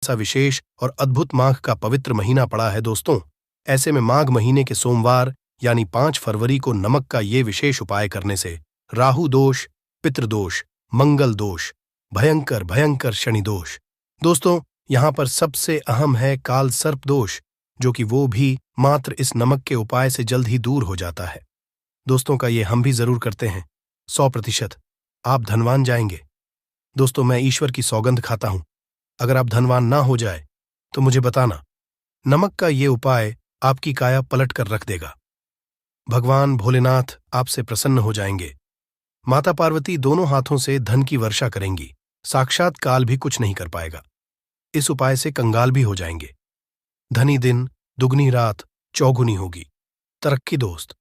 सा विशेष और अद्भुत माघ का पवित्र महीना पड़ा है दोस्तों। ऐसे में माघ महीने के सोमवार यानी 5 फरवरी को नमक का ये विशेष उपाय करने से राहु दोष, पितृदोष, मंगल दोष, भयंकर भयंकर शनि दोष, दोस्तों यहां पर सबसे अहम है काल सर्प दोष, जो कि वो भी मात्र इस नमक के उपाय से जल्द ही दूर हो जाता है। दोस्तों का ये हम भी जरूर करते हैं, 100% आप धनवान जाएंगे। दोस्तों मैं ईश्वर की सौगंध खाता हूं, अगर आप धनवान ना हो जाए तो मुझे बताना, नमक का ये उपाय आपकी काया पलट कर रख देगा। भगवान भोलेनाथ आपसे प्रसन्न हो जाएंगे, माता पार्वती दोनों हाथों से धन की वर्षा करेंगी, साक्षात काल भी कुछ नहीं कर पाएगा। इस उपाय से कंगाल भी हो जाएंगे। धनी दिन, दुगनी रात, चौगुनी होगी तरक्की। दोस्त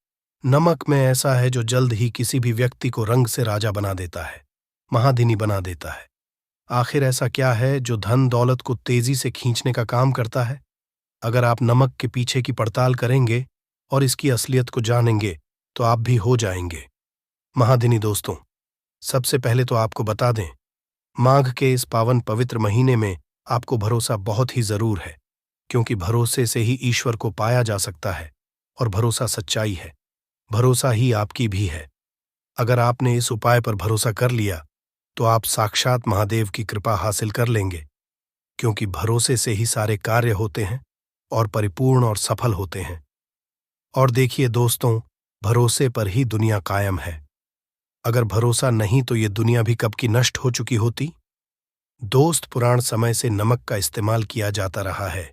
नमक में ऐसा है जो जल्द ही किसी भी व्यक्ति को रंग से राजा बना देता है, महाधिनी बना देता है। आखिर ऐसा क्या है जो धन दौलत को तेजी से खींचने का काम करता है? अगर आप नमक के पीछे की पड़ताल करेंगे और इसकी असलियत को जानेंगे तो आप भी हो जाएंगे महाधिनी। दोस्तों सबसे पहले तो आपको बता दें, माघ के इस पावन पवित्र महीने में आपको भरोसा बहुत ही जरूर है, क्योंकि भरोसे से ही ईश्वर को पाया जा सकता है और भरोसा सच्चाई है, भरोसा ही आपकी भी है। अगर आपने इस उपाय पर भरोसा कर लिया तो आप साक्षात महादेव की कृपा हासिल कर लेंगे, क्योंकि भरोसे से ही सारे कार्य होते हैं और परिपूर्ण और सफल होते हैं। और देखिए दोस्तों, भरोसे पर ही दुनिया कायम है। अगर भरोसा नहीं तो ये दुनिया भी कब की नष्ट हो चुकी होती। दोस्त पुराण समय से नमक का इस्तेमाल किया जाता रहा है।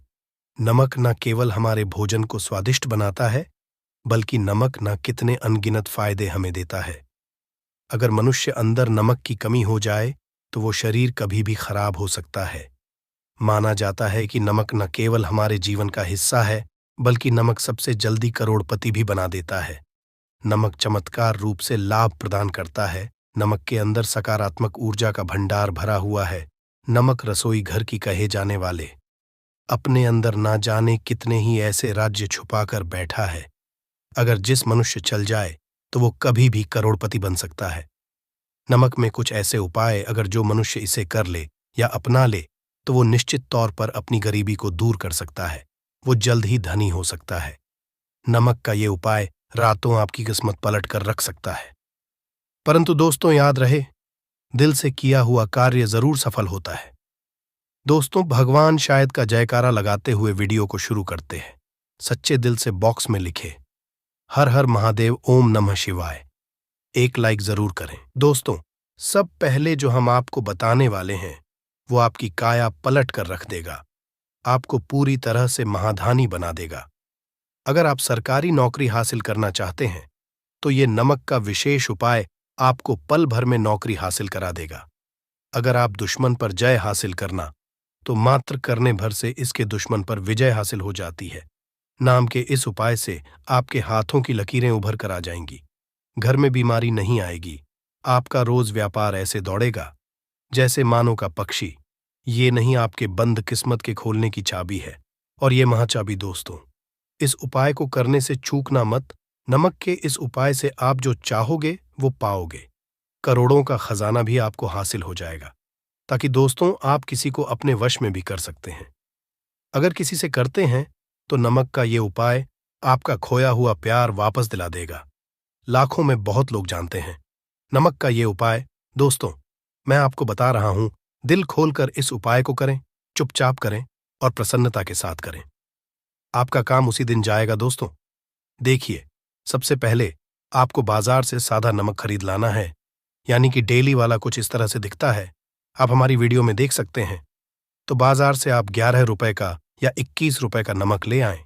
नमक न केवल हमारे भोजन को स्वादिष्ट बनाता है, बल्कि नमक न कितने अनगिनत फायदे हमें देता है। अगर मनुष्य अंदर नमक की कमी हो जाए तो वो शरीर कभी भी खराब हो सकता है। माना जाता है कि नमक न केवल हमारे जीवन का हिस्सा है, बल्कि नमक सबसे जल्दी करोड़पति भी बना देता है। नमक चमत्कार रूप से लाभ प्रदान करता है। नमक के अंदर सकारात्मक ऊर्जा का भंडार भरा हुआ है। नमक रसोई घर की कहे जाने वाले अपने अंदर ना जाने कितने ही ऐसे राज्य छुपाकर बैठा है। अगर जिस मनुष्य चल जाए तो वो कभी भी करोड़पति बन सकता है। नमक में कुछ ऐसे उपाय अगर जो मनुष्य इसे कर ले या अपना ले तो वो निश्चित तौर पर अपनी गरीबी को दूर कर सकता है, वो जल्द ही धनी हो सकता है। नमक का ये उपाय रातों आपकी किस्मत पलट कर रख सकता है। परंतु दोस्तों याद रहे, दिल से किया हुआ कार्य जरूर सफल होता है। दोस्तों भगवान शायद का जयकारा लगाते हुए वीडियो को शुरू करते हैं। सच्चे दिल से बॉक्स में लिखे हर हर महादेव, ओम नमः शिवाय। एक लाइक जरूर करें। दोस्तों सब पहले जो हम आपको बताने वाले हैं वो आपकी काया पलट कर रख देगा, आपको पूरी तरह से महाधानी बना देगा। अगर आप सरकारी नौकरी हासिल करना चाहते हैं तो ये नमक का विशेष उपाय आपको पल भर में नौकरी हासिल करा देगा। अगर आप दुश्मन पर जय हासिल करना तो मात्र करने भर से इसके दुश्मन पर विजय हासिल हो जाती है। नाम के इस उपाय से आपके हाथों की लकीरें उभर कर आ जाएंगी, घर में बीमारी नहीं आएगी, आपका रोज व्यापार ऐसे दौड़ेगा जैसे मानो का पक्षी। ये नहीं आपके बंद किस्मत के खोलने की चाबी है, और ये महाचाबी। दोस्तों इस उपाय को करने से चूकना मत। नमक के इस उपाय से आप जो चाहोगे वो पाओगे। करोड़ों का खजाना भी आपको हासिल हो जाएगा, ताकि दोस्तों आप किसी को अपने वश में भी कर सकते हैं। अगर किसी से करते हैं तो नमक का ये उपाय आपका खोया हुआ प्यार वापस दिला देगा। लाखों में बहुत लोग जानते हैं नमक का ये उपाय। दोस्तों मैं आपको बता रहा हूं, दिल खोलकर इस उपाय को करें, चुपचाप करें और प्रसन्नता के साथ करें। आपका काम उसी दिन जाएगा। दोस्तों देखिए, सबसे पहले आपको बाजार से सादा नमक खरीद लाना है, यानी कि डेली वाला कुछ इस तरह से दिखता है, आप हमारी वीडियो में देख सकते हैं। तो बाजार से आप 11 रुपए का या 21 रुपए का नमक ले आएं,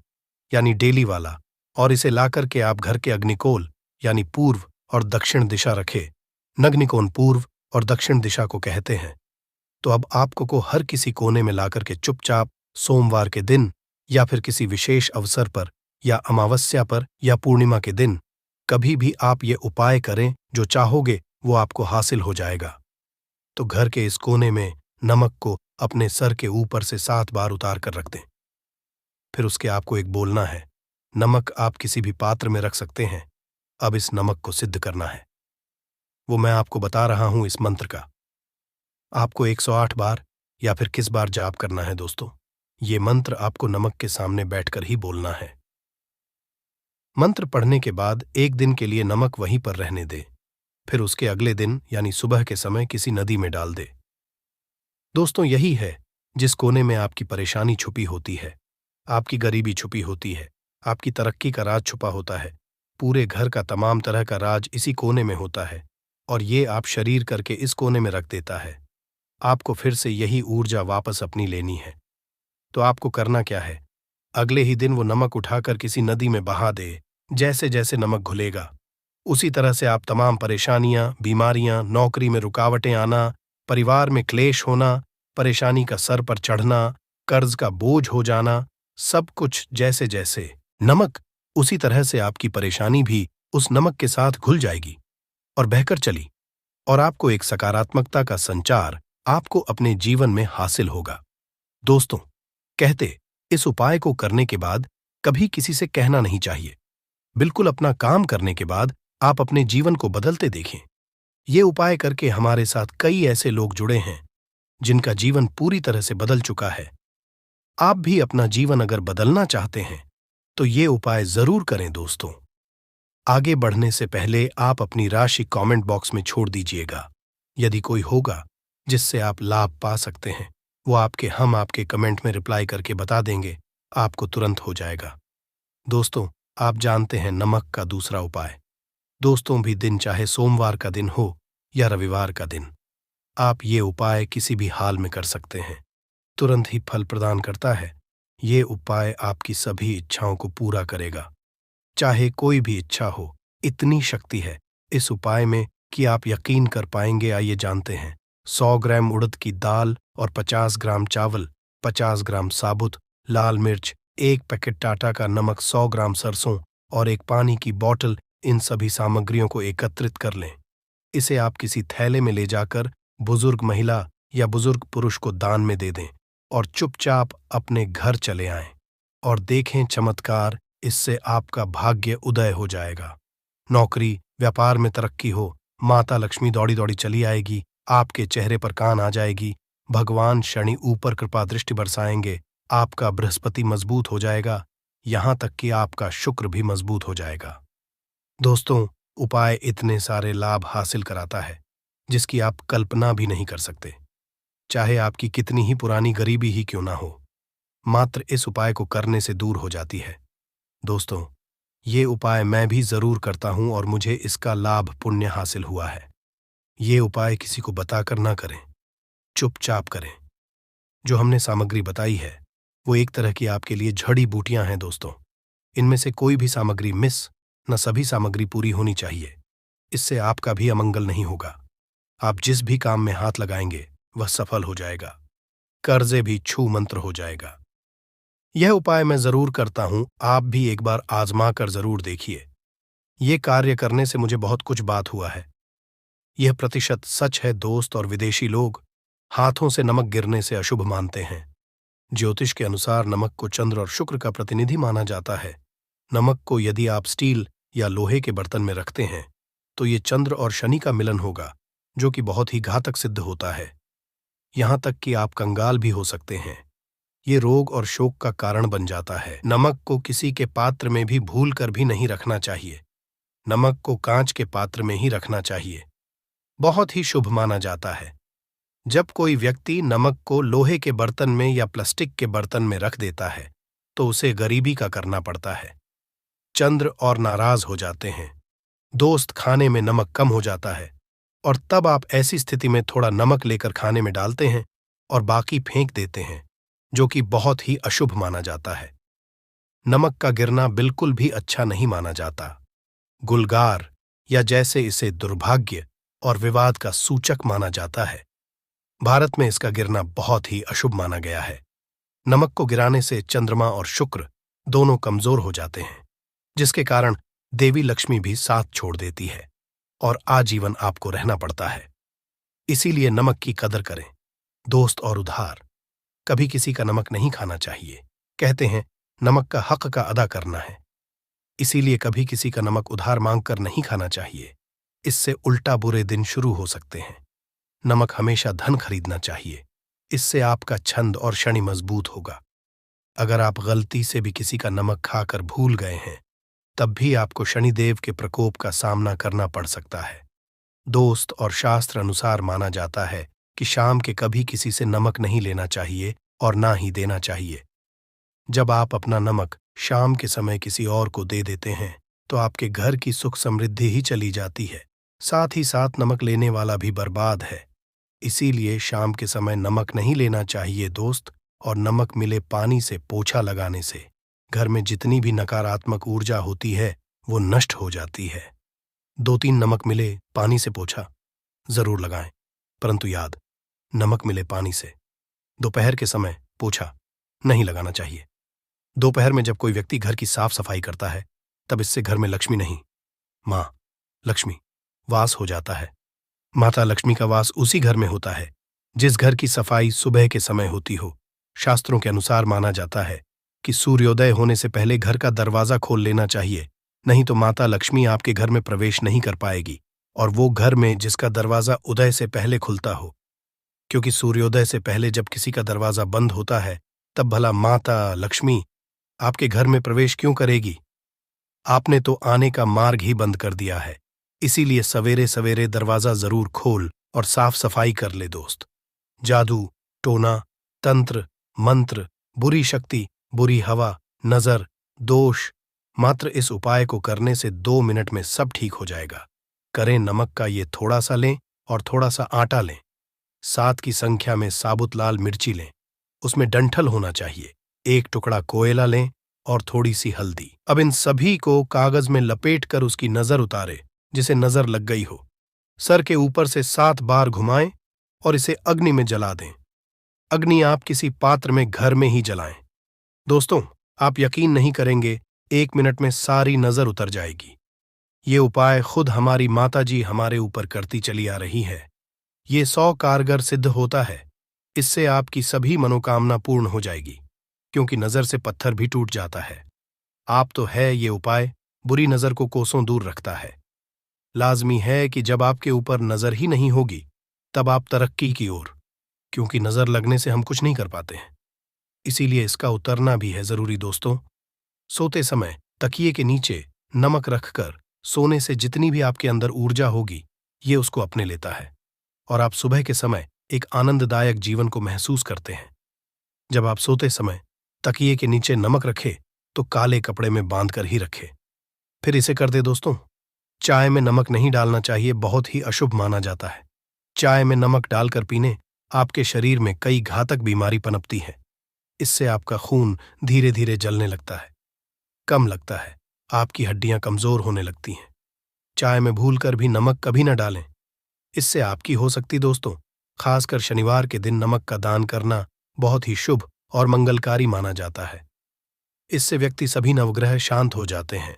यानी डेली वाला, और इसे लाकर के आप घर के अग्निकोल यानी पूर्व और दक्षिण दिशा रखें। नग्निकोण पूर्व और दक्षिण दिशा को कहते हैं। तो अब आपको को हर किसी कोने में लाकर के चुपचाप सोमवार के दिन या फिर किसी विशेष अवसर पर या अमावस्या पर या पूर्णिमा के दिन कभी भी आप ये उपाय करें, जो चाहोगे वो आपको हासिल हो जाएगा। तो घर के इस कोने में नमक को अपने सर के ऊपर से 7 बार उतार कर रख दें। फिर उसके आपको एक बोलना है। नमक आप किसी भी पात्र में रख सकते हैं। अब इस नमक को सिद्ध करना है, वो मैं आपको बता रहा हूं इस मंत्र का। आपको 108 बार या फिर किस बार जाप करना है दोस्तों, ये मंत्र आपको नमक के सामने बैठकर ही बोलना है। मंत्र पढ़ने के बाद एक दिन के लिए नमक वहीं पर रहने दे, फिर उसके अगले दिन यानी सुबह के समय किसी नदी में डाल दे। दोस्तों, यही है जिस कोने में आपकी परेशानी छुपी होती है, आपकी गरीबी छुपी होती है, आपकी तरक्की का राज छुपा होता है। पूरे घर का तमाम तरह का राज इसी कोने में होता है और ये आप शरीर करके इस कोने में रख देता है। आपको फिर से यही ऊर्जा वापस अपनी लेनी है। तो आपको करना क्या है, अगले ही दिन वो नमक उठाकर किसी नदी में बहा दे। जैसे जैसे नमक घुलेगा उसी तरह से आप तमाम परेशानियां, बीमारियां, नौकरी में रुकावटें आना, परिवार में क्लेश होना, परेशानी का सर पर चढ़ना, कर्ज का बोझ हो जाना, सब कुछ जैसे जैसे नमक, उसी तरह से आपकी परेशानी भी उस नमक के साथ घुल जाएगी और बहकर चली और आपको एक सकारात्मकता का संचार आपको अपने जीवन में हासिल होगा। दोस्तों, कहते इस उपाय को करने के बाद कभी किसी से कहना नहीं चाहिए। बिल्कुल अपना काम करने के बाद आप अपने जीवन को बदलते देखें। ये उपाय करके हमारे साथ कई ऐसे लोग जुड़े हैं जिनका जीवन पूरी तरह से बदल चुका है। आप भी अपना जीवन अगर बदलना चाहते हैं तो ये उपाय जरूर करें दोस्तों। आगे बढ़ने से पहले आप अपनी राशि कमेंट बॉक्स में छोड़ दीजिएगा। यदि कोई होगा जिससे आप लाभ पा सकते हैं, वो हम आपके कमेंट में रिप्लाई करके बता देंगे, आपको तुरंत हो जाएगा। दोस्तों, आप जानते हैं नमक का दूसरा उपाय। दोस्तों, भी दिन चाहे सोमवार का दिन हो या रविवार का दिन, आप ये उपाय किसी भी हाल में कर सकते हैं, तुरंत ही फल प्रदान करता है। ये उपाय आपकी सभी इच्छाओं को पूरा करेगा, चाहे कोई भी इच्छा हो। इतनी शक्ति है इस उपाय में कि आप यकीन कर पाएंगे। आइए जानते हैं। 100 ग्राम उड़द की दाल और 50 ग्राम चावल, 50 ग्राम साबुत लाल मिर्च, 1 पैकेट टाटा का नमक, 100 ग्राम सरसों और एक पानी की बोतल, इन सभी सामग्रियों को एकत्रित कर लें। इसे आप किसी थैले में ले जाकर बुजुर्ग महिला या बुजुर्ग पुरुष को दान में दे दें और चुपचाप अपने घर चले आएं और देखें चमत्कार। इससे आपका भाग्य उदय हो जाएगा। नौकरी व्यापार में तरक्की हो, माता लक्ष्मी दौड़ी दौड़ी चली आएगी, आपके चेहरे पर कान आ जाएगी, भगवान शनि ऊपर कृपा दृष्टि बरसाएंगे, आपका बृहस्पति मजबूत हो जाएगा, यहां तक कि आपका शुक्र भी मजबूत हो जाएगा। दोस्तों, उपाय इतने सारे लाभ हासिल कराता है जिसकी आप कल्पना भी नहीं कर सकते। चाहे आपकी कितनी ही पुरानी गरीबी ही क्यों ना हो, मात्र इस उपाय को करने से दूर हो जाती है। दोस्तों, ये उपाय मैं भी जरूर करता हूं और मुझे इसका लाभ पुण्य हासिल हुआ है। ये उपाय किसी को बताकर ना करें, चुपचाप करें। जो हमने सामग्री बताई है वो एक तरह की आपके लिए जड़ी बूटियां हैं दोस्तों। इनमें से कोई भी सामग्री मिस न, सभी सामग्री पूरी होनी चाहिए। इससे आपका भी अमंगल नहीं होगा। आप जिस भी काम में हाथ लगाएंगे वह सफल हो जाएगा, कर्जे भी छू मंत्र हो जाएगा। यह उपाय मैं जरूर करता हूं, आप भी एक बार आजमा कर जरूर देखिए। ये कार्य करने से मुझे बहुत कुछ बात हुआ है। यह प्रतिशत सच है दोस्त। और विदेशी लोग हाथों से नमक गिरने से अशुभ मानते हैं। ज्योतिष के अनुसार नमक को चंद्र और शुक्र का प्रतिनिधि माना जाता है। नमक को यदि आप स्टील या लोहे के बर्तन में रखते हैं तो ये चंद्र और शनि का मिलन होगा, जो कि बहुत ही घातक सिद्ध होता है। यहां तक कि आप कंगाल भी हो सकते हैं। ये रोग और शोक का कारण बन जाता है। नमक को किसी के पात्र में भी भूल कर भी नहीं रखना चाहिए। नमक को कांच के पात्र में ही रखना चाहिए, बहुत ही शुभ माना जाता है। जब कोई व्यक्ति नमक को लोहे के बर्तन में या प्लास्टिक के बर्तन में रख देता है तो उसे गरीबी का करना पड़ता है। चंद्र और नाराज हो जाते हैं। दोस्त, खाने में नमक कम हो जाता है और तब आप ऐसी स्थिति में थोड़ा नमक लेकर खाने में डालते हैं और बाकी फेंक देते हैं, जो कि बहुत ही अशुभ माना जाता है। नमक का गिरना बिल्कुल भी अच्छा नहीं माना जाता। गुलगार या जैसे इसे दुर्भाग्य और विवाद का सूचक माना जाता है। भारत में इसका गिरना बहुत ही अशुभ माना गया है। नमक को गिराने से चंद्रमा और शुक्र दोनों कमजोर हो जाते हैं, जिसके कारण देवी लक्ष्मी भी साथ छोड़ देती है और आजीवन आपको रहना पड़ता है। इसीलिए नमक की कदर करें दोस्त। और उधार कभी किसी का नमक नहीं खाना चाहिए। कहते हैं नमक का हक का अदा करना है, इसीलिए कभी किसी का नमक उधार मांगकर नहीं खाना चाहिए। इससे उल्टा बुरे दिन शुरू हो सकते हैं। नमक हमेशा धन खरीदना चाहिए, इससे आपका छंद और शनि मजबूत होगा। अगर आप गलती से भी किसी का नमक खाकर भूल गए हैं, तब भी आपको शनिदेव के प्रकोप का सामना करना पड़ सकता है। दोस्त और शास्त्र अनुसार माना जाता है कि शाम के कभी किसी से नमक नहीं लेना चाहिए और ना ही देना चाहिए। जब आप अपना नमक शाम के समय किसी और को दे देते हैं, तो आपके घर की सुख समृद्धि ही चली जाती है, साथ ही साथ नमक लेने वाला भी बर्बाद है। इसीलिए शाम के समय नमक नहीं लेना चाहिए दोस्त, और नमक मिले पानी से पोछा लगाने से घर में जितनी भी नकारात्मक ऊर्जा होती है वो नष्ट हो जाती है। 2-3 नमक मिले पानी से पोछा जरूर लगाएं, परंतु याद, नमक मिले पानी से दोपहर के समय पोछा नहीं लगाना चाहिए। दोपहर में जब कोई व्यक्ति घर की साफ सफाई करता है, तब इससे घर में लक्ष्मी नहीं, मां लक्ष्मी वास हो जाता है। माता लक्ष्मी का वास उसी घर में होता है जिस घर की सफाई सुबह के समय होती हो। शास्त्रों के अनुसार माना जाता है कि सूर्योदय होने से पहले घर का दरवाजा खोल लेना चाहिए, नहीं तो माता लक्ष्मी आपके घर में प्रवेश नहीं कर पाएगी, और वो घर में जिसका दरवाजा उदय से पहले खुलता हो, क्योंकि सूर्योदय से पहले जब किसी का दरवाजा बंद होता है, तब भला माता लक्ष्मी आपके घर में प्रवेश क्यों करेगी? आपने तो आने का मार्ग ही बंद कर दिया है। इसीलिए सवेरे सवेरे दरवाजा जरूर खोल और साफ सफाई कर ले दोस्त। जादू, टोना, तंत्र, मंत्र, बुरी शक्ति, बुरी हवा, नजर, दोष, मात्र इस उपाय को करने से 2 मिनट में सब ठीक हो जाएगा। करें नमक का ये थोड़ा सा लें और थोड़ा सा आटा लें। 7 की संख्या में साबुत लाल मिर्ची लें, उसमें डंठल होना चाहिए। 1 टुकड़ा कोयला लें और थोड़ी सी हल्दी। अब इन सभी को कागज में लपेट कर उसकी नजर उतारे जिसे नजर लग गई हो। सर के ऊपर से 7 बार घुमाएं और इसे अग्नि में जला दें। अग्नि आप किसी पात्र में घर में ही जलाएं। दोस्तों, आप यकीन नहीं करेंगे, 1 मिनट में सारी नजर उतर जाएगी। ये उपाय खुद हमारी माताजी हमारे ऊपर करती चली आ रही है। ये 100 कारगर सिद्ध होता है। इससे आपकी सभी मनोकामना पूर्ण हो जाएगी, क्योंकि नजर से पत्थर भी टूट जाता है। आप तो है, ये उपाय बुरी नजर को कोसों दूर रखता है। लाजमी है कि जब आपके ऊपर नजर ही नहीं होगी, तब आप तरक्की की ओर, क्योंकि नजर लगने से हम कुछ नहीं कर पाते हैं। इसीलिए इसका उतरना भी है जरूरी दोस्तों। सोते समय तकिए के नीचे नमक रखकर सोने से जितनी भी आपके अंदर ऊर्जा होगी, ये उसको अपने लेता है, और आप सुबह के समय एक आनंददायक जीवन को महसूस करते हैं। जब आप सोते समय तकिए के नीचे नमक रखे तो काले कपड़े में बांध कर ही रखे। फिर इसे कर दे दोस्तों। चाय में नमक नहीं डालना चाहिए, बहुत ही अशुभ माना जाता है। चाय में नमक डालकर पीने आपके शरीर में कई घातक बीमारी पनपती है। इससे आपका खून धीरे धीरे जलने लगता है, कम लगता है, आपकी हड्डियां कमजोर होने लगती हैं। चाय में भूलकर भी नमक कभी न डालें, इससे आपकी हो सकती दोस्तों। खासकर शनिवार के दिन नमक का दान करना बहुत ही शुभ और मंगलकारी माना जाता है। इससे व्यक्ति सभी नवग्रह शांत हो जाते हैं।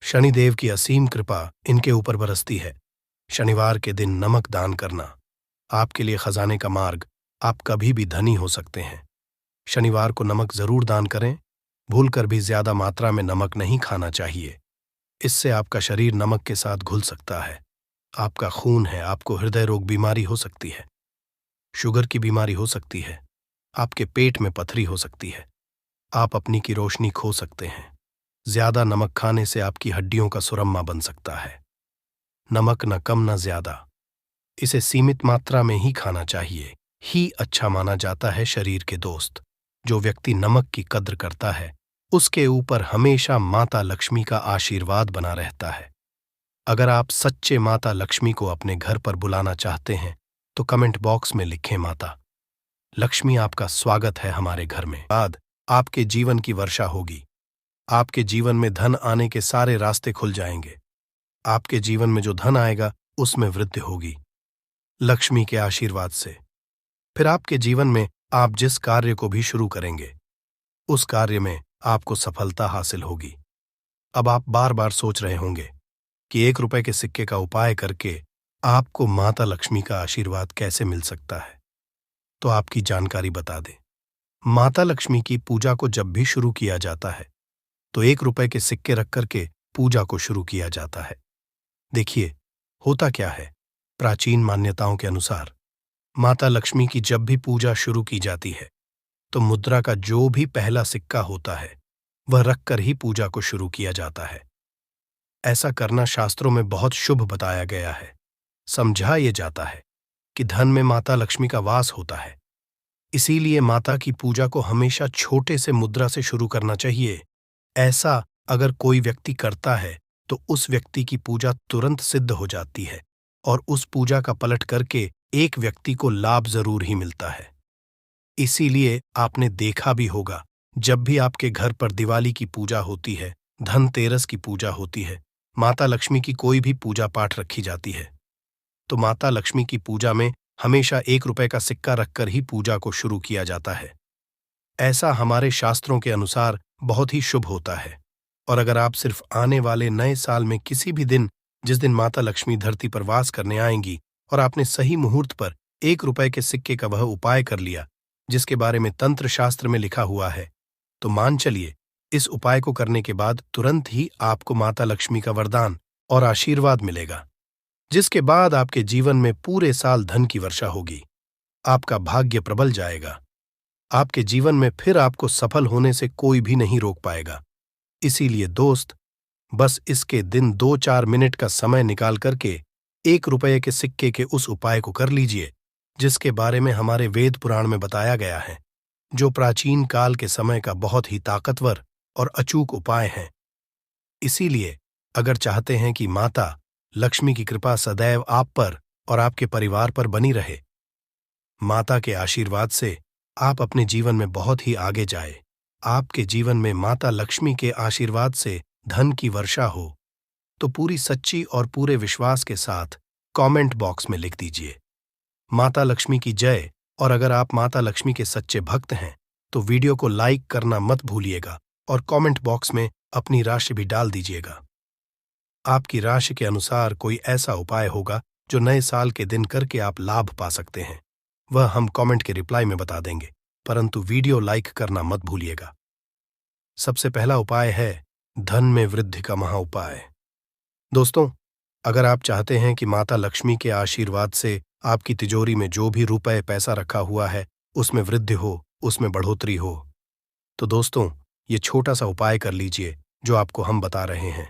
शनिदेव की असीम कृपा इनके ऊपर बरसती है। शनिवार के दिन नमक दान करना आपके लिए खजाने का मार्ग, आप कभी भी धनी हो सकते हैं। शनिवार को नमक जरूर दान करें। भूलकर भी ज्यादा मात्रा में नमक नहीं खाना चाहिए। इससे आपका शरीर नमक के साथ घुल सकता है। आपका खून है, आपको हृदय रोग बीमारी हो सकती है, शुगर की बीमारी हो सकती है, आपके पेट में पथरी हो सकती है, आप अपनी की रोशनी खो सकते हैं। ज्यादा नमक खाने से आपकी हड्डियों का सुरम्मा बन सकता है। नमक न कम न ज्यादा, इसे सीमित मात्रा में ही खाना चाहिए ही अच्छा माना जाता है शरीर के दोस्त। जो व्यक्ति नमक की कद्र करता है, उसके ऊपर हमेशा माता लक्ष्मी का आशीर्वाद बना रहता है। अगर आप सच्चे माता लक्ष्मी को अपने घर पर बुलाना चाहते हैं, तो कमेंट बॉक्स में लिखें, माता लक्ष्मी आपका स्वागत है हमारे घर में। बाद आपके जीवन की वर्षा होगी। आपके जीवन में धन आने के सारे रास्ते खुल जाएंगे। आपके जीवन में जो धन आएगा उसमें वृद्धि होगी लक्ष्मी के आशीर्वाद से। फिर आपके जीवन में आप जिस कार्य को भी शुरू करेंगे, उस कार्य में आपको सफलता हासिल होगी। अब आप बार बार सोच रहे होंगे कि 1 रुपए के सिक्के का उपाय करके आपको माता लक्ष्मी का आशीर्वाद कैसे मिल सकता है। तो आपकी जानकारी बता दें, माता लक्ष्मी की पूजा को जब भी शुरू किया जाता है, तो 1 रुपए के सिक्के रख करके पूजा को शुरू किया जाता है। देखिए, होता क्या है, प्राचीन मान्यताओं के अनुसार माता लक्ष्मी की जब भी पूजा शुरू की जाती है तो मुद्रा का जो भी पहला सिक्का होता है वह रखकर ही पूजा को शुरू किया जाता है। ऐसा करना शास्त्रों में बहुत शुभ बताया गया है। समझा ये जाता है कि धन में माता लक्ष्मी का वास होता है। इसीलिए माता की पूजा को हमेशा छोटे से मुद्रा से शुरू करना चाहिए। ऐसा अगर कोई व्यक्ति करता है तो उस व्यक्ति की पूजा तुरंत सिद्ध हो जाती है और उस पूजा का पलट करके एक व्यक्ति को लाभ जरूर ही मिलता है। इसीलिए आपने देखा भी होगा, जब भी आपके घर पर दिवाली की पूजा होती है, धनतेरस की पूजा होती है, माता लक्ष्मी की कोई भी पूजा पाठ रखी जाती है, तो माता लक्ष्मी की पूजा में हमेशा 1 रुपए का सिक्का रखकर ही पूजा को शुरू किया जाता है। ऐसा हमारे शास्त्रों के अनुसार बहुत ही शुभ होता है। और अगर आप सिर्फ आने वाले नए साल में किसी भी दिन, जिस दिन माता लक्ष्मी धरती पर वास करने आएंगी, और आपने सही मुहूर्त पर 1 रुपए के सिक्के का वह उपाय कर लिया जिसके बारे में तंत्र शास्त्र में लिखा हुआ है, तो मान चलिए इस उपाय को करने के बाद तुरंत ही आपको माता लक्ष्मी का वरदान और आशीर्वाद मिलेगा, जिसके बाद आपके जीवन में पूरे साल धन की वर्षा होगी। आपका भाग्य प्रबल जाएगा। आपके जीवन में फिर आपको सफल होने से कोई भी नहीं रोक पाएगा। इसीलिए दोस्त, बस इसके दिन 2-4 मिनट का समय निकाल करके 1 रुपये के सिक्के के उस उपाय को कर लीजिए जिसके बारे में हमारे वेद पुराण में बताया गया है, जो प्राचीन काल के समय का बहुत ही ताकतवर और अचूक उपाय है। इसीलिए अगर चाहते हैं कि माता लक्ष्मी की कृपा सदैव आप पर और आपके परिवार पर बनी रहे, माता के आशीर्वाद से आप अपने जीवन में बहुत ही आगे जाए, आपके जीवन में माता लक्ष्मी के आशीर्वाद से धन की वर्षा हो, तो पूरी सच्ची और पूरे विश्वास के साथ कमेंट बॉक्स में लिख दीजिए, माता लक्ष्मी की जय। और अगर आप माता लक्ष्मी के सच्चे भक्त हैं तो वीडियो को लाइक करना मत भूलिएगा और कमेंट बॉक्स में अपनी राशि भी डाल दीजिएगा। आपकी राशि के अनुसार कोई ऐसा उपाय होगा जो नए साल के दिन करके आप लाभ पा सकते हैं, वह हम कमेंट के रिप्लाई में बता देंगे, परंतु वीडियो लाइक करना मत भूलिएगा। सबसे पहला उपाय है धन में वृद्धि का महा उपाय। दोस्तों, अगर आप चाहते हैं कि माता लक्ष्मी के आशीर्वाद से आपकी तिजोरी में जो भी रुपए पैसा रखा हुआ है उसमें वृद्धि हो, उसमें बढ़ोतरी हो, तो दोस्तों ये छोटा सा उपाय कर लीजिए जो आपको हम बता रहे हैं।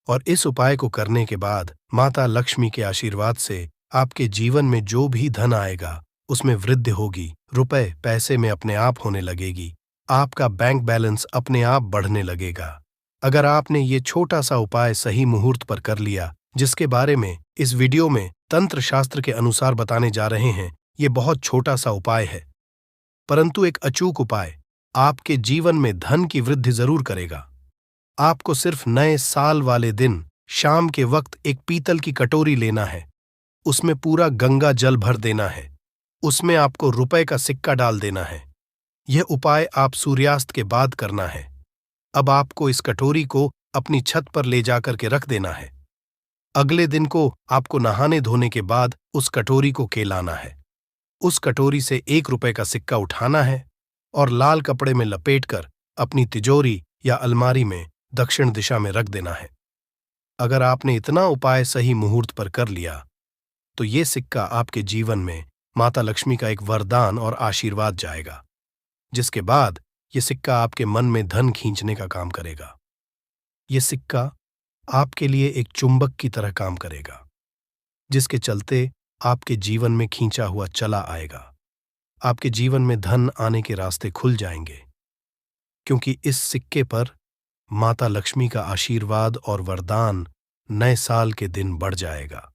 और इस उपाय को करने के बाद माता लक्ष्मी के आशीर्वाद से आपके जीवन में जो भी धन आएगा उसमें वृद्धि होगी, रुपए पैसे में अपने आप होने लगेगी, आपका बैंक बैलेंस अपने आप बढ़ने लगेगा। अगर आपने ये छोटा सा उपाय सही मुहूर्त पर कर लिया, जिसके बारे में इस वीडियो में तंत्र शास्त्र के अनुसार बताने जा रहे हैं, ये बहुत छोटा सा उपाय है, परंतु एक अचूक उपाय आपके जीवन में धन की वृद्धि जरूर करेगा। आपको सिर्फ नए साल वाले दिन शाम के वक्त एक पीतल की कटोरी लेना है, उसमें पूरा गंगा जल भर देना है, उसमें आपको रुपए का सिक्का डाल देना है। यह उपाय आप सूर्यास्त के बाद करना है। अब आपको इस कटोरी को अपनी छत पर ले जाकर के रख देना है। अगले दिन को आपको नहाने धोने के बाद उस कटोरी को केलाना है। उस कटोरी से 1 रुपए का सिक्का उठाना है और लाल कपड़े में लपेटकर अपनी तिजोरी या अलमारी में दक्षिण दिशा में रख देना है। अगर आपने इतना उपाय सही मुहूर्त पर कर लिया तो ये सिक्का आपके जीवन में माता लक्ष्मी का एक वरदान और आशीर्वाद जाएगा, जिसके बाद ये सिक्का आपके मन में धन खींचने का काम करेगा। ये सिक्का आपके लिए एक चुंबक की तरह काम करेगा, जिसके चलते आपके जीवन में खींचा हुआ चला आएगा। आपके जीवन में धन आने के रास्ते खुल जाएंगे, क्योंकि इस सिक्के पर माता लक्ष्मी का आशीर्वाद और वरदान नए साल के दिन बढ़ जाएगा।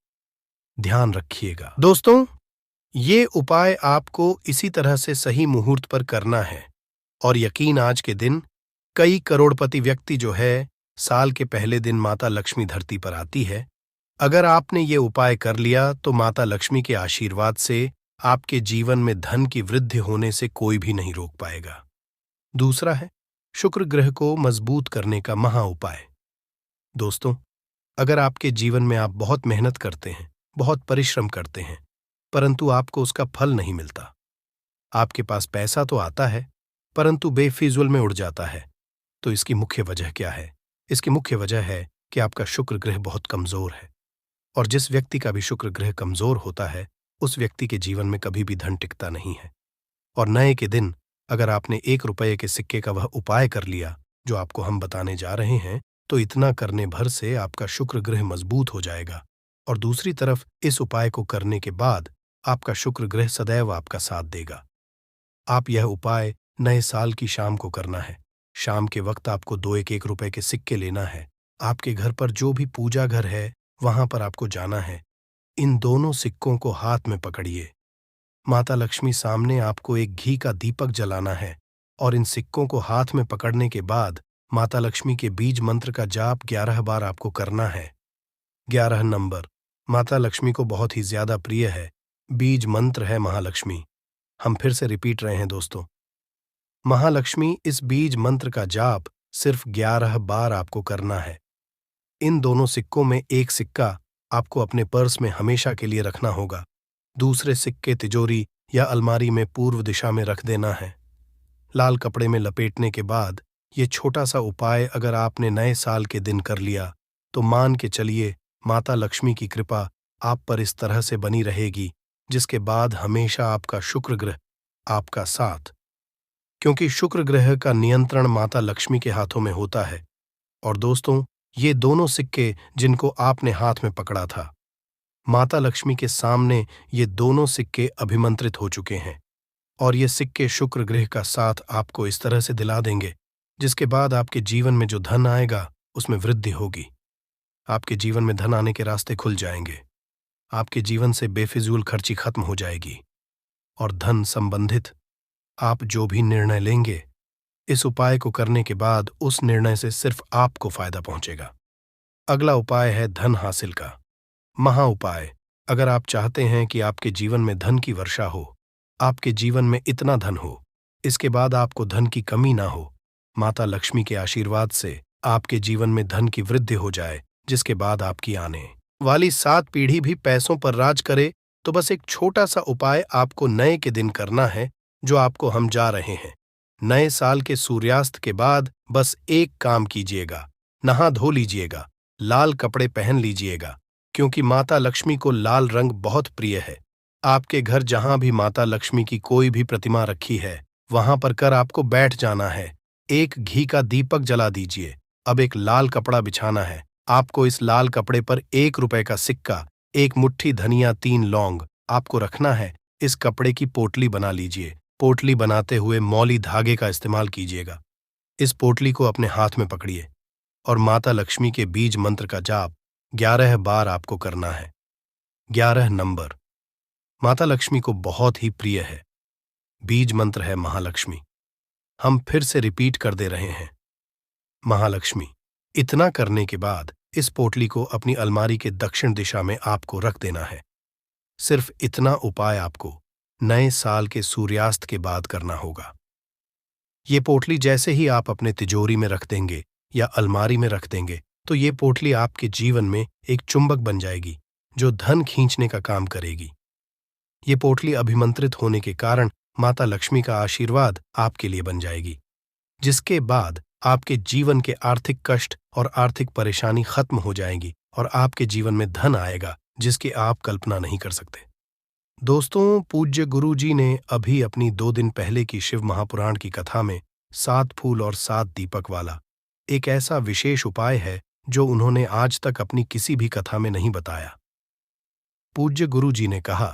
ध्यान रखिएगा दोस्तों, ये उपाय आपको इसी तरह से सही मुहूर्त पर करना है। और यकीन, आज के दिन कई करोड़पति व्यक्ति जो है, साल के पहले दिन माता लक्ष्मी धरती पर आती है। अगर आपने ये उपाय कर लिया तो माता लक्ष्मी के आशीर्वाद से आपके जीवन में धन की वृद्धि होने से कोई भी नहीं रोक पाएगा। दूसरा है शुक्र ग्रह को मजबूत करने का महा उपाय। दोस्तों, अगर आपके जीवन में आप बहुत मेहनत करते हैं, बहुत परिश्रम करते हैं, परंतु आपको उसका फल नहीं मिलता, आपके पास पैसा तो आता है परंतु बेफिजूल में उड़ जाता है, तो इसकी मुख्य वजह क्या है? इसकी मुख्य वजह है कि आपका शुक्र ग्रह बहुत कमजोर है। और जिस व्यक्ति का भी शुक्र ग्रह कमजोर होता है उस व्यक्ति के जीवन में कभी भी धन टिकता नहीं है। और नए के दिन अगर आपने 1 रुपये के सिक्के का वह उपाय कर लिया जो आपको हम बताने जा रहे हैं, तो इतना करने भर से आपका शुक्र ग्रह मजबूत हो जाएगा। और दूसरी तरफ इस उपाय को करने के बाद आपका शुक्र ग्रह सदैव आपका साथ देगा। आप यह उपाय नए साल की शाम को करना है। शाम के वक्त आपको 2 1 रुपए के सिक्के लेना है। आपके घर पर जो भी पूजा घर है वहां पर आपको जाना है। इन दोनों सिक्कों को हाथ में पकड़िए। माता लक्ष्मी सामने आपको एक घी का दीपक जलाना है और इन सिक्कों को हाथ में पकड़ने के बाद माता लक्ष्मी के बीज मंत्र का जाप 11 बार आपको करना है। 11 नंबर माता लक्ष्मी को बहुत ही ज्यादा प्रिय है। बीज मंत्र है महालक्ष्मी। हम फिर से रिपीट रहे हैं दोस्तों, महालक्ष्मी इस बीज मंत्र का जाप सिर्फ 11 बार आपको करना है। इन दोनों सिक्कों में एक सिक्का आपको अपने पर्स में हमेशा के लिए रखना होगा। दूसरे सिक्के तिजोरी या अलमारी में पूर्व दिशा में रख देना है। लाल कपड़े में लपेटने के बाद ये छोटा सा उपाय अगर आपने नए साल के दिन कर लिया तो मान के चलिए माता लक्ष्मी की कृपा आप पर इस तरह से बनी रहेगी, जिसके बाद हमेशा आपका शुक्र ग्रह आपका साथ, क्योंकि शुक्र ग्रह का नियंत्रण माता लक्ष्मी के हाथों में होता है। और दोस्तों, ये दोनों सिक्के जिनको आपने हाथ में पकड़ा था, माता लक्ष्मी के सामने ये दोनों सिक्के अभिमंत्रित हो चुके हैं और ये सिक्के शुक्र ग्रह का साथ आपको इस तरह से दिला देंगे, जिसके बाद आपके जीवन में जो धन आएगा उसमें वृद्धि होगी। आपके जीवन में धन आने के रास्ते खुल जाएंगे। आपके जीवन से बेफिजूल खर्ची खत्म हो जाएगी और धन संबंधित आप जो भी निर्णय लेंगे, इस उपाय को करने के बाद उस निर्णय से सिर्फ आपको फायदा पहुंचेगा। अगला उपाय है धन हासिल का महा उपाय। अगर आप चाहते हैं कि आपके जीवन में धन की वर्षा हो, आपके जीवन में इतना धन हो, इसके बाद आपको धन की कमी ना हो, माता लक्ष्मी के आशीर्वाद से आपके जीवन में धन की वृद्धि हो जाए, जिसके बाद आपकी आने वाली 7 पीढ़ी भी पैसों पर राज करे, तो बस एक छोटा सा उपाय आपको नए के दिन करना है, जो आपको हम जा रहे हैं। नए साल के सूर्यास्त के बाद बस एक काम कीजिएगा, नहा धो लीजिएगा, लाल कपड़े पहन लीजिएगा, क्योंकि माता लक्ष्मी को लाल रंग बहुत प्रिय है। आपके घर जहां भी माता लक्ष्मी की कोई भी प्रतिमा रखी है, वहां पर कर आपको बैठ जाना है। एक घी का दीपक जला दीजिए। अब एक लाल कपड़ा बिछाना है। आपको इस लाल कपड़े पर 1 रुपए का सिक्का, 1 मुट्ठी धनिया, 3 लौंग आपको रखना है। इस कपड़े की पोटली बना लीजिए। पोटली बनाते हुए मौली धागे का इस्तेमाल कीजिएगा। इस पोटली को अपने हाथ में पकड़िए और माता लक्ष्मी के बीज मंत्र का जाप 11 बार आपको करना है। 11 नंबर माता लक्ष्मी को बहुत ही प्रिय है। बीज मंत्र है महालक्ष्मी। हम फिर से रिपीट कर दे रहे हैं, महालक्ष्मी। इतना करने के बाद इस पोटली को अपनी अलमारी के दक्षिण दिशा में आपको रख देना है। सिर्फ इतना उपाय आपको नए साल के सूर्यास्त के बाद करना होगा। ये पोटली जैसे ही आप अपने तिजोरी में रख देंगे या अलमारी में रख देंगे, तो ये पोटली आपके जीवन में एक चुंबक बन जाएगी जो धन खींचने का काम करेगी। ये पोटली अभिमंत्रित होने के कारण माता लक्ष्मी का आशीर्वाद आपके लिए बन जाएगी, जिसके बाद आपके जीवन के आर्थिक कष्ट और आर्थिक परेशानी खत्म हो जाएंगी और आपके जीवन में धन आएगा जिसकी आप कल्पना नहीं कर सकते। दोस्तों, पूज्य गुरु जी ने अभी अपनी 2 दिन पहले की शिव महापुराण की कथा में 7 फूल और 7 दीपक वाला एक ऐसा विशेष उपाय है जो उन्होंने आज तक अपनी किसी भी कथा में नहीं बताया। पूज्य गुरु जी ने कहा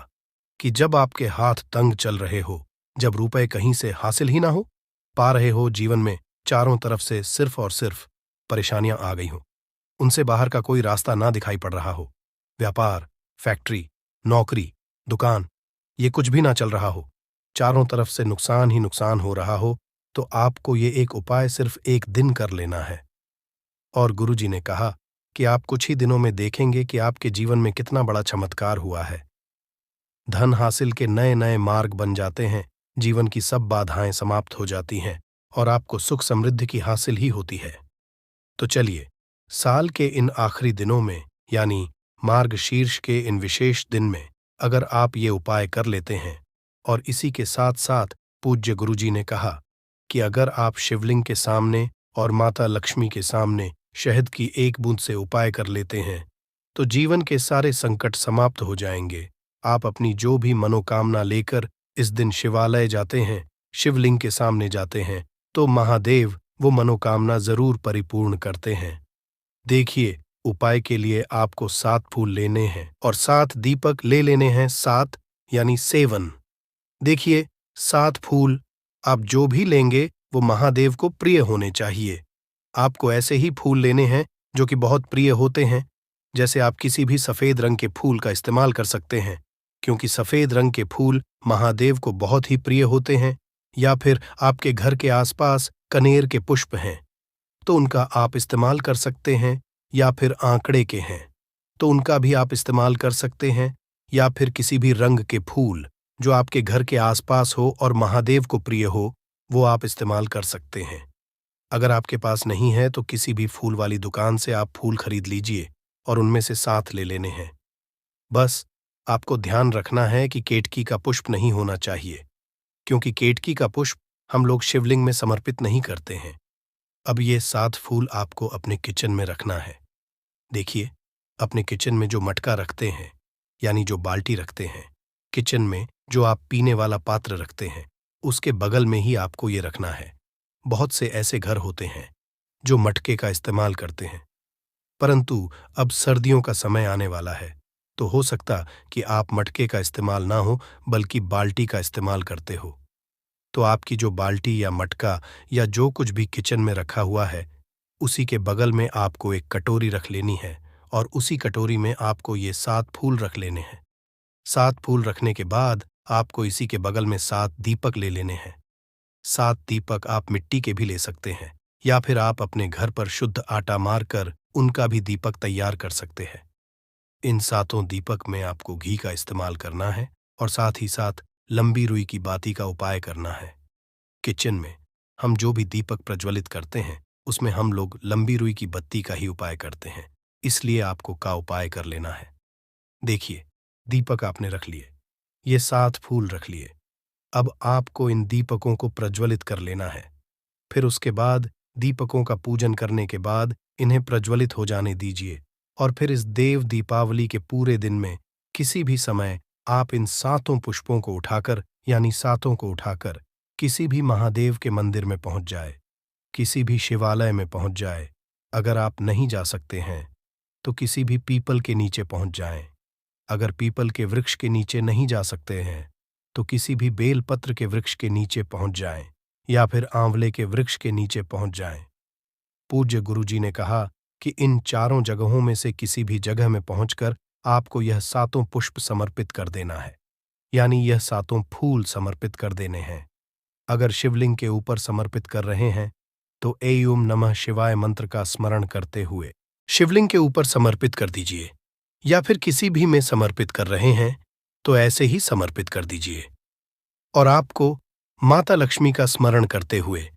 कि जब आपके हाथ तंग चल रहे हो, जब रुपए कहीं से हासिल ही ना हो पा रहे हो, जीवन में चारों तरफ से सिर्फ और सिर्फ परेशानियां आ गई हो, उनसे बाहर का कोई रास्ता ना दिखाई पड़ रहा हो, व्यापार, फैक्ट्री, नौकरी, दुकान, ये कुछ भी ना चल रहा हो, चारों तरफ से नुकसान ही नुकसान हो रहा हो, तो आपको ये एक उपाय सिर्फ एक दिन कर लेना है। और गुरुजी ने कहा कि आप कुछ ही दिनों में देखेंगे कि आपके जीवन में कितना बड़ा चमत्कार हुआ है। धन हासिल के नए नए मार्ग बन जाते हैं, जीवन की सब बाधाएं समाप्त हो जाती हैं और आपको सुख समृद्धि की हासिल ही होती है। तो चलिए, साल के इन आखिरी दिनों में यानी मार्गशीर्ष के इन विशेष दिन में अगर आप ये उपाय कर लेते हैं, और इसी के साथ साथ पूज्य गुरुजी ने कहा कि अगर आप शिवलिंग के सामने और माता लक्ष्मी के सामने शहद की 1 बूंद से उपाय कर लेते हैं, तो जीवन के सारे संकट समाप्त हो जाएंगे, आप अपनी जो भी मनोकामना लेकर इस दिन शिवालय जाते हैं, शिवलिंग के सामने जाते हैं, तो महादेव वो मनोकामना जरूर परिपूर्ण करते हैं। देखिए, उपाय के लिए आपको 7 फूल लेने हैं और 7 दीपक ले लेने हैं, 7 यानी 7। देखिए, 7 फूल आप जो भी लेंगे वो महादेव को प्रिय होने चाहिए। आपको ऐसे ही फूल लेने हैं जो कि बहुत प्रिय होते हैं। जैसे आप किसी भी सफेद रंग के फूल का इस्तेमाल कर सकते हैं, क्योंकि सफेद रंग के फूल महादेव को बहुत ही प्रिय होते हैं। या फिर आपके घर के आसपास कनेर के पुष्प हैं तो उनका आप इस्तेमाल कर सकते हैं, या फिर आंकड़े के हैं तो उनका भी आप इस्तेमाल कर सकते हैं, या फिर किसी भी रंग के फूल जो आपके घर के आसपास हो और महादेव को प्रिय हो, वो आप इस्तेमाल कर सकते हैं। अगर आपके पास नहीं है तो किसी भी फूल वाली दुकान से आप फूल खरीद लीजिए और उनमें से 7 ले लेने हैं। बस आपको ध्यान रखना है कि केतकी का पुष्प नहीं होना चाहिए, क्योंकि केतकी का पुष्प हम लोग शिवलिंग में समर्पित नहीं करते हैं। अब ये 7 फूल आपको अपने किचन में रखना है। देखिए, अपने किचन में जो मटका रखते हैं, यानी जो बाल्टी रखते हैं, किचन में जो आप पीने वाला पात्र रखते हैं, उसके बगल में ही आपको ये रखना है। बहुत से ऐसे घर होते हैं जो मटके का इस्तेमाल करते हैं, परंतु अब सर्दियों का समय आने वाला है, तो हो सकता कि आप मटके का इस्तेमाल ना हो बल्कि बाल्टी का इस्तेमाल करते हो। तो आपकी जो बाल्टी या मटका या जो कुछ भी किचन में रखा हुआ है, उसी के बगल में आपको एक कटोरी रख लेनी है और उसी कटोरी में आपको ये 7 फूल रख लेने हैं। 7 फूल रखने के बाद आपको इसी के बगल में 7 दीपक ले लेने हैं। 7 दीपक आप मिट्टी के भी ले सकते हैं, या फिर आप अपने घर पर शुद्ध आटा मारकर उनका भी दीपक तैयार कर सकते हैं। इन 7 दीपक में आपको घी का इस्तेमाल करना है और साथ ही साथ लंबी रुई की बाती का उपाय करना है। किचन में हम जो भी दीपक प्रज्वलित करते हैं उसमें हम लोग लंबी रुई की बत्ती का ही उपाय करते हैं, इसलिए आपको का उपाय कर लेना है। देखिए, दीपक आपने रख लिए, ये 7 फूल रख लिए। अब आपको इन दीपकों को प्रज्वलित कर लेना है। फिर उसके बाद दीपकों का पूजन करने के बाद इन्हें प्रज्वलित हो जाने दीजिए और फिर इस देव दीपावली के पूरे दिन में किसी भी समय आप इन 7 पुष्पों को उठाकर, यानी 7 को उठाकर किसी भी महादेव के मंदिर में पहुंच जाए, किसी भी शिवालय में पहुंच जाए। अगर आप नहीं जा सकते हैं तो किसी भी पीपल के नीचे पहुंच जाएं। अगर पीपल के वृक्ष के नीचे नहीं जा सकते हैं तो किसी भी बेलपत्र के वृक्ष के नीचे पहुंच जाएं, या फिर आंवले के वृक्ष के नीचे पहुंच जाएं। पूज्य गुरुजी ने कहा कि इन 4 जगहों में से किसी भी जगह में पहुंचकर आपको यह 7 पुष्प समर्पित कर देना है, यानी यह 7 फूल समर्पित कर देने हैं। अगर शिवलिंग के ऊपर समर्पित कर रहे हैं तो ऐं नमः शिवाय मंत्र का स्मरण करते हुए शिवलिंग के ऊपर समर्पित कर दीजिए, या फिर किसी भी में समर्पित कर रहे हैं तो ऐसे ही समर्पित कर दीजिए। और आपको माता लक्ष्मी का स्मरण करते हुए,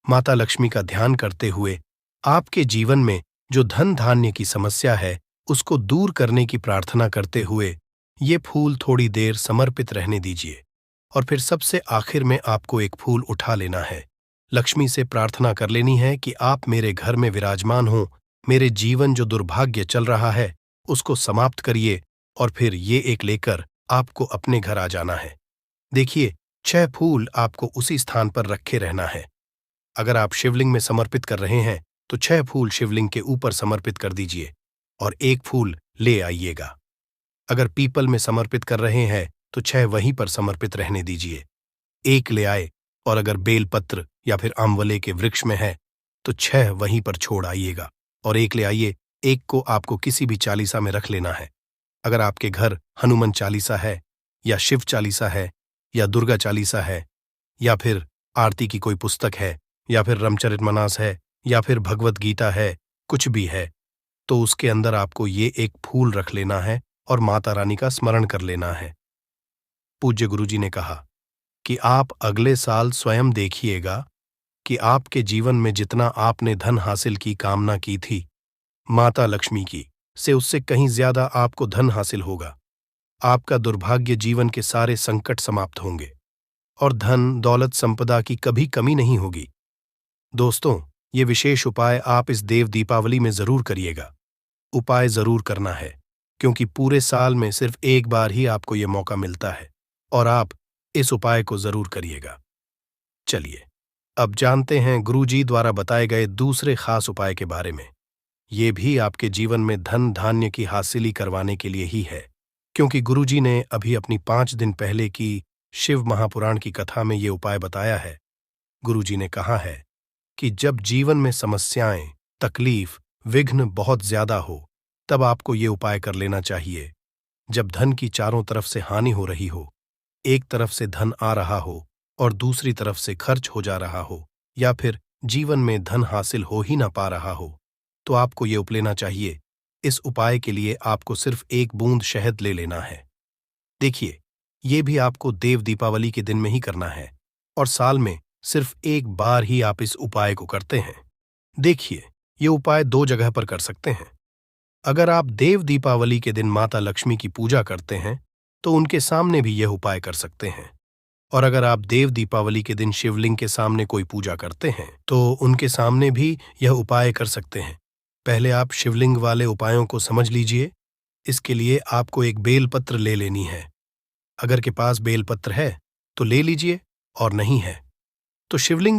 माता लक्ष्मी का ध्यान करते हुए आपके जीवन में जो धन धान्य की समस्या है उसको दूर करने की प्रार्थना करते हुए ये फूल थोड़ी देर समर्पित रहने दीजिए। और फिर सबसे आखिर में आपको एक फूल उठा लेना है। लक्ष्मी से प्रार्थना कर लेनी है कि आप मेरे घर में विराजमान हों, मेरे जीवन जो दुर्भाग्य चल रहा है उसको समाप्त करिए, और फिर ये एक लेकर आपको अपने घर आ जाना है। देखिए, 6 फूल आपको उसी स्थान पर रखे रहना है। अगर आप शिवलिंग में समर्पित कर रहे हैं तो 6 फूल शिवलिंग के ऊपर समर्पित कर दीजिए और 1 फूल ले आइएगा। अगर पीपल में समर्पित कर रहे हैं तो 6 वहीं पर समर्पित रहने दीजिए, 1 ले आए। और अगर बेलपत्र या फिर आंवले के वृक्ष में है तो 6 वहीं पर छोड़ आइएगा और 1 ले आइए। 1 को आपको किसी भी चालीसा में रख लेना है। अगर आपके घर हनुमान चालीसा है या शिव चालीसा है या दुर्गा चालीसा है या फिर आरती की कोई पुस्तक है या फिर रामचरितमानस है या फिर भगवत गीता है, कुछ भी है, तो उसके अंदर आपको ये एक फूल रख लेना है और माता रानी का स्मरण कर लेना है। पूज्य गुरुजी ने कहा कि आप अगले साल स्वयं देखिएगा कि आपके जीवन में जितना आपने धन हासिल की कामना की थी माता लक्ष्मी की से उससे कहीं ज्यादा आपको धन हासिल होगा। आपका दुर्भाग्य जीवन के सारे संकट समाप्त होंगे और धन दौलत संपदा की कभी कमी नहीं होगी। दोस्तों, ये विशेष उपाय आप इस देव दीपावली में जरूर करिएगा। उपाय जरूर करना है। क्योंकि पूरे साल में सिर्फ एक बार ही आपको ये मौका मिलता है और आप इस उपाय को जरूर करिएगा। चलिए अब जानते हैं गुरुजी द्वारा बताए गए दूसरे खास उपाय के बारे में। ये भी आपके जीवन में धन धान्य की हासिली करवाने के लिए ही है, क्योंकि गुरुजी ने अभी अपनी 5 दिन पहले की शिव महापुराण की कथा में ये उपाय बताया है। गुरुजी ने कहा है कि जब जीवन में समस्याएं, तकलीफ, विघ्न बहुत ज्यादा हो, तब आपको ये उपाय कर लेना चाहिए। जब धन की चारों तरफ से हानि हो रही हो, एक तरफ से धन आ रहा हो और दूसरी तरफ से खर्च हो जा रहा हो, या फिर जीवन में धन हासिल हो ही ना पा रहा हो, तो आपको ये उप लेना चाहिए। इस उपाय के लिए आपको सिर्फ 1 बूंद शहद ले लेना है। देखिए, ये भी आपको देव दीपावली के दिन में ही करना है और साल में सिर्फ 1 बार ही आप इस उपाय को करते हैं। देखिए, ये उपाय 2 जगह पर कर सकते हैं। अगर आप देव दीपावली के दिन माता लक्ष्मी की पूजा करते हैं, तो उनके सामने भी यह उपाय कर सकते हैं। और अगर आप देव दीपावली के दिन शिवलिंग के सामने कोई पूजा करते हैं, तो उनके सामने भी यह उपाय कर सकते हैं। पहले आप शिवलिंग वाले उपायों को समझ लीजिए। इसके लिए आपको एक बेलपत्र ले लेनी है। अगर के पास बेलपत्र है तो ले लीजिए, और नहीं है तो शिवलिंग